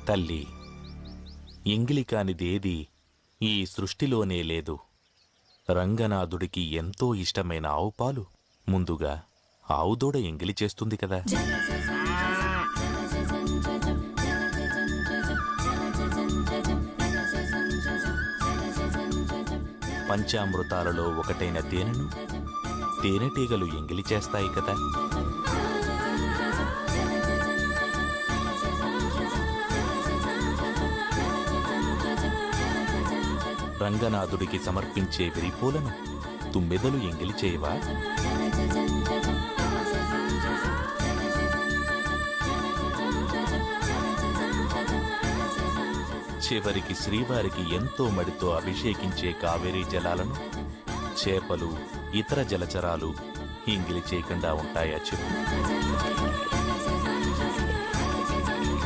తల్లి, ఎంగిలి కానిదేది ఈ సృష్టిలోనే లేదు. రంగనాథుడికి ఎంతో ఇష్టమైన ఆవుపాలు ముందుగా ఆవుదూడ ఎంగిలి చేస్తుంది కదా. పంచామృతాలలో ఒకటైన తేనెను తేనెటీగలు ఎంగిలి చేస్తాయి కదా. రంగనాథుడికి సమర్పించే విరిపూలను తుమ్మెదలు ఎంగిలి చేయవా? చివరికి శ్రీవారికి ఎంతో మడితో అభిషేకించే కావేరీ జలాలను చేపలు, ఇతర జలచరాలు ఎంగిలి చేయకుండా ఉంటాయా చెప్పు?